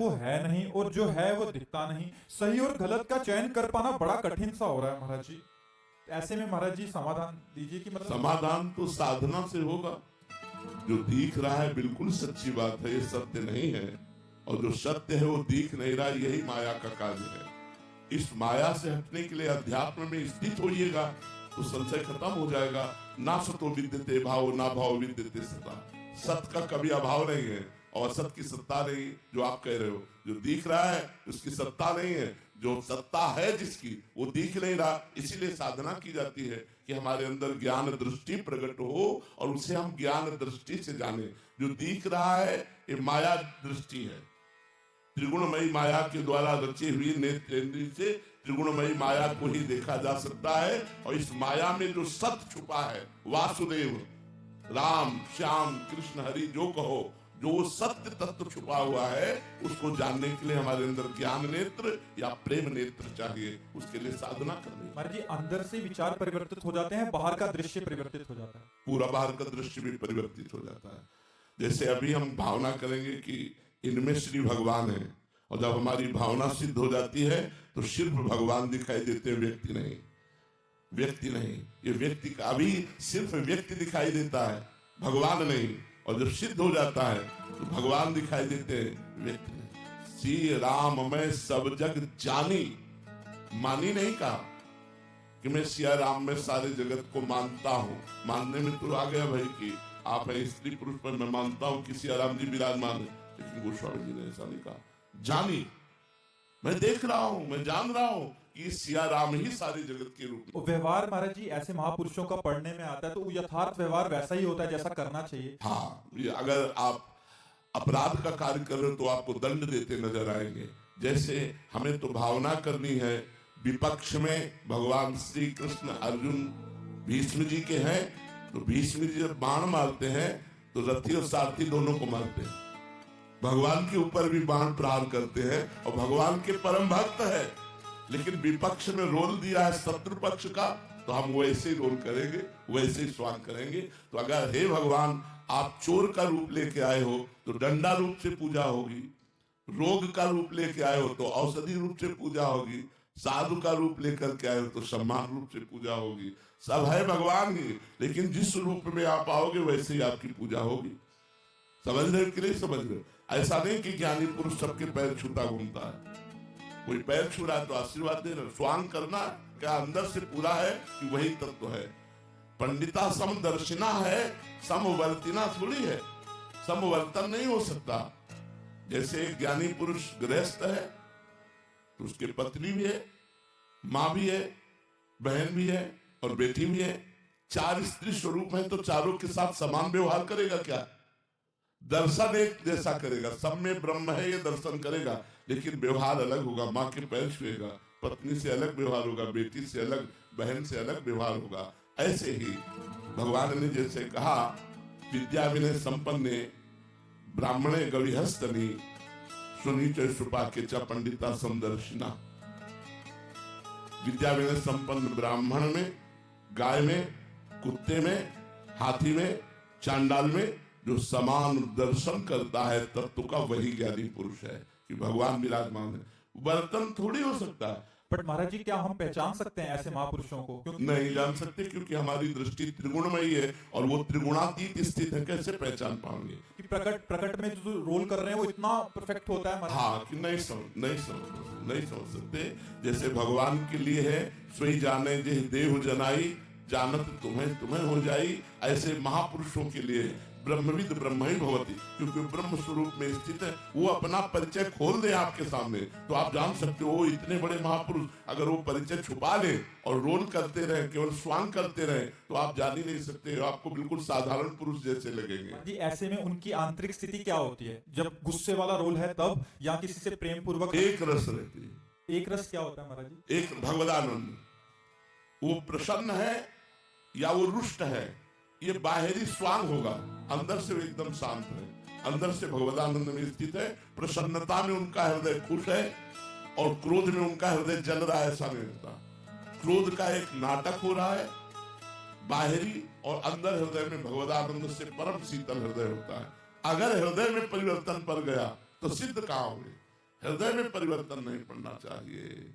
वो है नहीं और जो है वो दिखता नहीं। सही और गलत का चयन कर पाना बड़ा कठिन सा हो रहा है महाराज जी। ऐसे में महाराज जी समाधान दीजिए कि मतलब समाधान तो साधना से होगा। जो दिख रहा है बिल्कुल सच्ची बात है, ये सत्य नहीं है, और जो सत्य है वो दिख नहीं रहा, यही माया का कार्य है। इस माया से हटने के लिए अध्यात्म में स्थित होइएगा तो संशय खत्म हो जाएगा। ना सतो विद्यते भाव, ना भाव विद्यते सता। सत्य का कभी अभाव नहीं है और असत की सत्ता नहीं। जो आप कह रहे हो, जो दिख रहा है उसकी सत्ता नहीं है, जो सत्ता है जिसकी वो दिख नहीं रहा। इसीलिए साधना की जाती है कि हमारे अंदर ज्ञान दृष्टि प्रकट हो और उसे हम ज्ञान दृष्टि से जाने। जो दिख रहा है ये माया दृष्टि है, त्रिगुणमयी माया के द्वारा रची हुई नेत्रेंद्रिय से त्रिगुणमयी माया को ही देखा जा सकता है। और इस माया में जो सत्य छुपा है, वासुदेव, राम, श्याम, कृष्ण, हरि जो कहो, जो सत्य तत्व छुपा हुआ है, उसको जानने के लिए हमारे अंदर ज्ञान नेत्र या प्रेम नेत्र चाहिए। उसके लिए साधना करनी। महाराज जी अंदर से विचार परिवर्तित हो जाते हैं, बाहर का दृश्य परिवर्तित हो जाता है। पूरा बाहर का दृश्य भी परिवर्तित हो जाता है। जैसे अभी हम भावना करेंगे कि इनमें श्री भगवान है, और जब हमारी भावना सिद्ध हो जाती है तो सिर्फ भगवान दिखाई देते हैं, व्यक्ति नहीं। व्यक्ति नहीं, ये व्यक्ति का अभी सिर्फ व्यक्ति दिखाई देता है, भगवान नहीं। और जब सिद्ध हो जाता है तो भगवान दिखाई देते हैं, व्यक्ति नहीं। श्री राम मैं सब जग जानी, मानी नहीं कहा कि मैं सिया राम में सारे जगत को मानता हूं। मानने में तो आ गया भाई कि आप है स्त्री पुरुष पर मैं मानता हूं कि सिया राम जी विराजमान है, लेकिन गोस्वामी जी ने ऐसा नहीं कहा। जानी, मैं देख रहा हूं, मैं जान रहा हूं कि सिया राम ही सारे जगत के रूप में। व्यवहार महाराज जी ऐसे महापुरुषों का पढ़ने में आता है तो यथार्थ व्यवहार वैसा ही होता है जैसा करना चाहिए। हाँ, ये अगर आप अपराध का कार्य कर रहे हो तो आपको दंड देते नजर आएंगे। जैसे हमें तो भावना करनी है, विपक्ष में भगवान श्री कृष्ण अर्जुन भीष्म जी के हैं, तो भीष्म जी जब बाण मारते हैं तो रथी और सारथी दोनों को मारते हैं। भगवान के ऊपर भी बाण प्रहार करते हैं और भगवान के परम भक्त है, लेकिन विपक्ष में रोल दिया है शत्रु पक्ष का, तो हम वैसे ही रोल करेंगे, वैसे ही स्वांग करेंगे। तो अगर हे भगवान आप चोर का रूप लेके आए हो तो डंडा रूप से पूजा होगी, रोग का रूप लेके आए हो तो औषधि रूप से पूजा होगी, साधु का रूप लेकर के आए हो तो सम्मान रूप से पूजा होगी। सब है भगवान ही, लेकिन जिस रूप में आप आओगे वैसे ही आपकी पूजा होगी। समझ रहे हो कि नहीं समझ रहे हो? ऐसा नहीं कि ज्ञानी पुरुष सबके पैर छूता घूमता है। कोई पैर छू रहा है तो आशीर्वाद दे रहे। स्वांग करना क्या अंदर से पूरा है कि वही तत्व है। पंडिता समदर्शिना है, समवर्तिना थोड़ी है। समवर्तन नहीं हो सकता। जैसे एक ज्ञानी पुरुष गृहस्थ है तो उसके पत्नी भी है, माँ भी है, बहन भी है और बेटी भी है। चार स्त्री स्वरूप है तो चारों के साथ समान व्यवहार करेगा क्या? दर्शन एक जैसा करेगा, सब में ब्रह्म है ये दर्शन करेगा, लेकिन व्यवहार अलग होगा। माँ के पैर छुएगा, पत्नी से अलग व्यवहार होगा, बेटी से अलग, बहन से अलग व्यवहार होगा। ऐसे ही भगवान ने जैसे कहा विद्या विनय संपन्ने ब्राह्मणे गविहस्तनी सुनीच सुपा के च पंडिता समदर्शिना। विद्या विनय संपन्न ब्राह्मण में, गाय में, कुत्ते में, हाथी में, चांडाल में जो समान दर्शन करता है तत्व का, वही ज्ञानी पुरुष है कि भगवान विराजमान है। बर्तन थोड़ी हो सकता है। बट महाराज जी क्या हम पहचान सकते हैं ऐसे महापुरुषों को? नहीं जान सकते, क्योंकि हमारी दृष्टि त्रिगुणमयी है और वो त्रिगुणातीत स्थित है। कैसे पहचान पाएंगे कि प्रकट में जो रोल कर रहे हैं वो इतना परफेक्ट होता है? हाँ, कि नहीं समझ सकते। जैसे भगवान के लिए है सोई जाने जे देह जनाई, जानत तुम्हें हो जाई। ऐसे महापुरुषों के लिए ब्रह्मविद ब्रह्म ही भवति, क्योंकि ब्रह्म स्वरूप में स्थित है। वो अपना परिचय खोल दे आपके सामने तो आप जान सकते हो इतने बड़े महापुरुष। अगर वो परिचय छुपा ले और रोल करते रहे, केवल स्वांग करते रहे, तो आप जान ही नहीं सकते। आपको बिल्कुल साधारण पुरुष जैसे लगेंगे जी। ऐसे में उनकी आंतरिक स्थिति क्या होती है जब गुस्से वाला रोल है तब, या किसी से प्रेम पूर्वक? एक रस रहती है। एक रस क्या होता है महाराज जी? एक भगवदानंद। वो प्रसन्न है या वो रुष्ट है, ये बाहरी स्वांग होगा, अंदर से वो एकदम शांत है, अंदर से भगवदानंद में स्थित है। प्रसन्नता में उनका हृदय खुश है और क्रोध में उनका हृदय जल रहा है, ऐसा नहीं होता। क्रोध का एक नाटक हो रहा है बाहरी, और अंदर हृदय में भगवदानंद से परम शीतल हृदय होता है। अगर हृदय में परिवर्तन पड़ गया तो सिद्ध कहाँ होंगे? हृदय में परिवर्तन नहीं पड़ना चाहिए।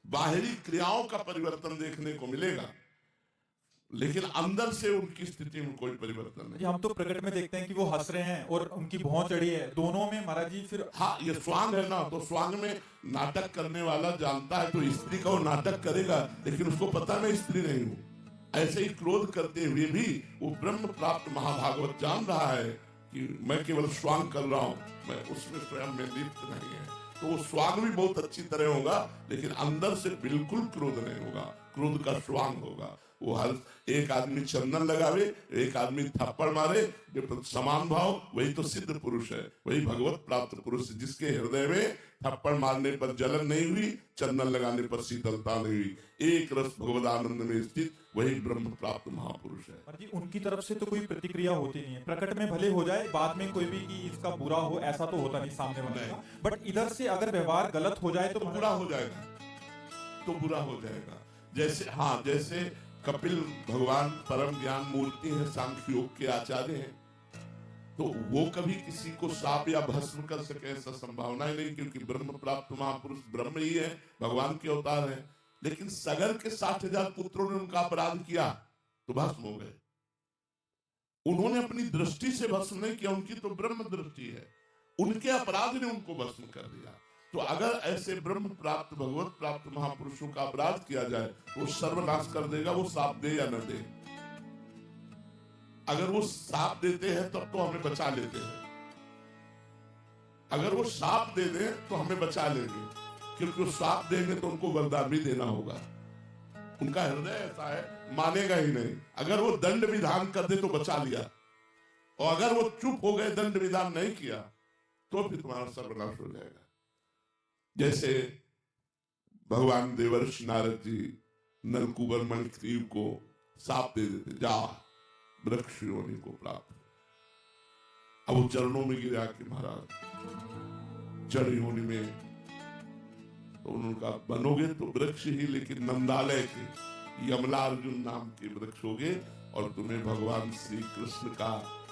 बाहरी क्रियाओं का परिवर्तन देखने को मिलेगा, लेकिन अंदर से उनकी स्थिति में कोई परिवर्तन नहीं। जी, हम तो प्रकट में देखते हैं कि वो हंस रहे हैं और उनकी भौं चढ़ी है, दोनों में महाराज जी फिर। हाँ, ये स्वांग है ना, तो स्वांग में नाटक करने वाला जानता है तो स्त्री का वो नाटक करेगा, लेकिन उसको पता मैं स्त्री नहीं हूं। ऐसे ही क्रोध करते हुए भी वो ब्रह्म प्राप्त महाभागवत जान रहा है कि मैं केवल स्वांग कर रहा हूं, मैं उसमें स्वयं में लिप्त नहीं है। तो वो स्वांग भी बहुत अच्छी तरह होगा, लेकिन अंदर से बिल्कुल क्रोध नहीं होगा, क्रोध का स्वांग होगा। वो हर एक आदमी चंदन लगावे, एक आदमी थप्पड़ मारे, जो समान भाव, वही तो सिद्ध पुरुष है, वही भगवत प्राप्त पुरुष, जिसके हृदय में थप्पड़ मारने पर जलन नहीं हुई, चंदन लगाने पर शीतलता नहीं हुई, एक रस भगवदानंद में स्थित वही ब्रह्म प्राप्त महापुरुष है। और जी उनकी तरफ से तो कोई प्रतिक्रिया होती नहीं है, प्रकट में भले हो जाए, बाद में कोई भी कि इसका बुरा हो, ऐसा तो होता नहीं सामने वाले का। बट इधर से अगर व्यवहार गलत हो जाए तो बुरा हो जाएगा, तो बुरा हो जाएगा। जैसे हाँ, जैसे कपिल भगवान परम ज्ञान मूर्ति है, सांख्य योग के आचार्य हैं, तो वो कभी किसी को साप या भस्म कर सके ऐसा संभावना ही नहीं, क्योंकि ब्रह्म प्राप्त महापुरुष ब्रह्म ही है, भगवान के अवतार है। लेकिन सगर के 60,000 पुत्रों ने उनका अपराध किया तो भस्म हो गए। उन्होंने अपनी दृष्टि से भस्म नहीं किया, उनकी तो ब्रह्म दृष्टि है, उनके अपराध ने उनको भस्म कर दिया। तो अगर ऐसे ब्रह्म प्राप्त भगवत प्राप्त महापुरुषों का अपराध किया जाए तो सर्वनाश कर देगा, वो साप दे या न दे। अगर वो साप देते हैं तब तो हमें बचा लेते हैं, अगर वो साप दे दे तो हमें बचा लेंगे, क्योंकि वो साप देंगे तो उनको वरदान भी देना होगा। उनका हृदय ऐसा है, मानेगा ही नहीं। अगर वो दंड विधान कर दे तो बचा लिया, और अगर वो चुप हो गए, दंड विधान नहीं किया, तो फिर तुम्हारा सर्वनाश हो जाएगा। जैसे भगवान देवर्षि नारद जी नलकूबर मणिग्रीव को साप दे देते, जा वृक्ष योनि को प्राप्त। अब वो चरणों में गिरा कि महाराज जड़ योनि में, तो उन्होंने कहा बनोगे तो वृक्ष ही, लेकिन नंदालय के यमलार्जुन नाम के वृक्ष होगे, और तुम्हें भगवान श्री कृष्ण का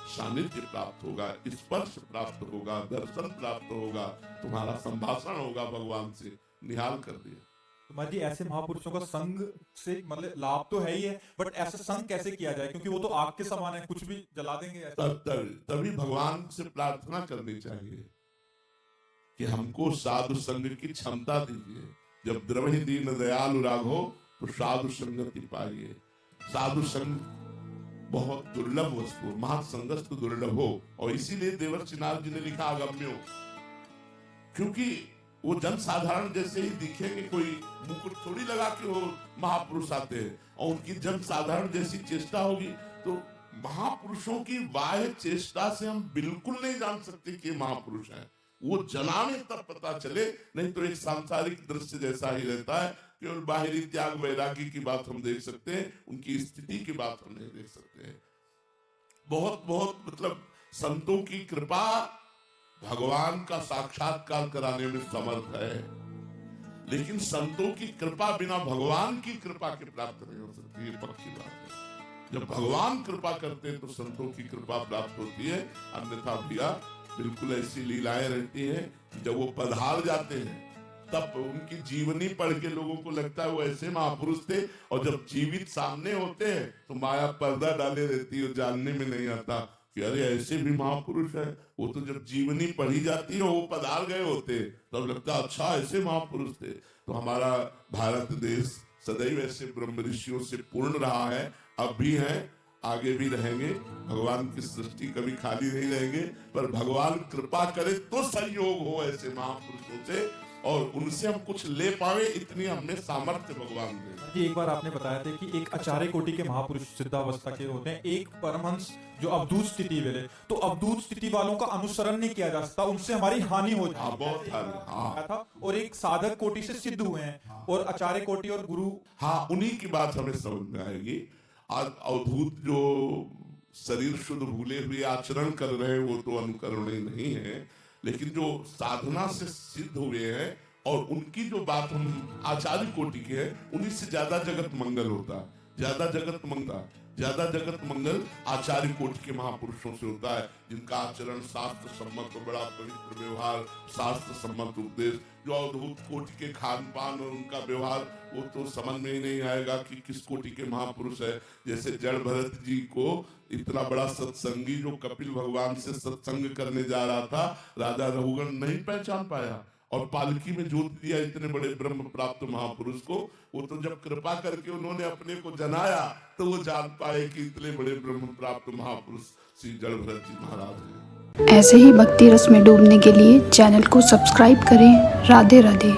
सानिध्य प्राप्त होगा, स्पर्श प्राप्त होगा, दर्शन प्राप्त होगा, तुम्हारा संभाषण होगा भगवान से। निहाल कर दिया। तो जी ऐसे महापुरुषों का संग से मतलब लाभ तो है ही है, बट ऐसा संग कैसे किया जाए, क्योंकि वो तो आग के समान है, कुछ भी जला देंगे। तभी भगवान से प्रार्थना करनी चाहिए कि हमको साधु संग की क्षमता दीजिए। जब द्रवहि दीन दयालु राघो तो साधु संगति पाइए। साधु संग बहुत दुर्लभ वस्तु, महासंगस्त दुर्लभ हो, और इसीलिए देवर्षि नारद जी ने लिखा अगम्यो, क्योंकि वो जन साधारण जैसे ही दिखेंगे, कोई मुकुट थोड़ी लगा के वो महापुरुष आते हैं, और उनकी जन साधारण जैसी चेष्टा होगी, तो महापुरुषों की बाह्य चेष्टा से हम बिल्कुल नहीं जान सकते कि महापुरुष है। वो जनाने तब पता चले, नहीं तो एक सांसारिक दृश्य जैसा ही रहता है। केवल बाहरी त्याग वैरागी की बात हम देख सकते हैं, उनकी स्थिति की बात हम नहीं देख सकते हैं। बहुत बहुत मतलब संतों की कृपा भगवान का साक्षात्कार कराने में समर्थ है, लेकिन संतों की कृपा बिना भगवान की कृपा के प्राप्त नहीं हो सकती, ये पक्की बात है। जब भगवान कृपा करते हैं तो संतों की कृपा प्राप्त होती है, अन्यथा भैया बिल्कुल ऐसी लीलाएं रहती हैं। जब वो पधार जाते हैं तब उनकी जीवनी पढ़ के लोगों को लगता है वो ऐसे महापुरुष थे, और जब जीवित सामने होते हैं तो माया पर्दा डाले रहती है, जानने में नहीं आता कि अरे ऐसे भी महापुरुष है। वो तो जब जीवनी पढ़ी जाती है, वो पधार गए होते, तब लगता है अच्छा ऐसे महापुरुष थे। तो हमारा भारत देश सदैव ऐसे ब्रह्म ऋषियों से पूर्ण रहा है, अब भी है, आगे भी रहेंगे। भगवान की सृष्टि कभी खाली नहीं रहेंगे, पर भगवान कृपा करे तो संयोग हो ऐसे महापुरुषों से, और उनसे हम कुछ ले पावे, इतनी हमें सामर्थ्य भगवान दे। जी एक बार आपने बताया था कि एक आचार्य कोटि के महापुरुष सिद्धावस्था के होते हैं, एक परमहंस जो अवधूत स्थिति वाले, तो अवधूत स्थिति वालों का अनुसरण नहीं किया जा सकता, उनसे हमारी हानि हो जाती है। बहुत हानि था। और एक साधक कोटि से सिद्ध हुए हैं, और आचार्य कोटि और गुरु, हाँ, उन्हीं की बात हमें समझ में आएगी। आज अवधूत जो शरीर शुद्ध भूले हुए आचरण कर रहे हैं, वो तो अनुकरणीय नहीं है, लेकिन जो साधना से सिद्ध हुए हैं, और उनकी जो बात हम आचार्य कोटि की है, उन्हीं से ज्यादा जगत मंगल होता, ज्यादा जगत मंगता। ज्यादा जगत मंगल आचार्य कोटि के महापुरुषों से होता है, जिनका आचरण शास्त्र सम्मत और बड़ा पवित्र व्यवहार, शास्त्र सम्मत उपदेश, जो अद्भुत कोटि के खान पान और उनका व्यवहार, वो तो समझ में ही नहीं आएगा कि किस कोटि के महापुरुष है। जैसे जड़ भरत जी को इतना बड़ा सत्संगी जो कपिल भगवान से सत्संग करने जा रहा था, राजा रघुगण नहीं पहचान पाया और पालकी में जोत दिया इतने बड़े ब्रह्म प्राप्त महापुरुष को। वो तो जब कृपा करके उन्होंने अपने को जनाया तो वो जान पाए कि इतने बड़े ब्रह्म प्राप्त महापुरुष श्री जड़ भरत जी महाराज हैं। ऐसे ही भक्ति रस में डूबने के लिए चैनल को सब्सक्राइब करें। राधे राधे।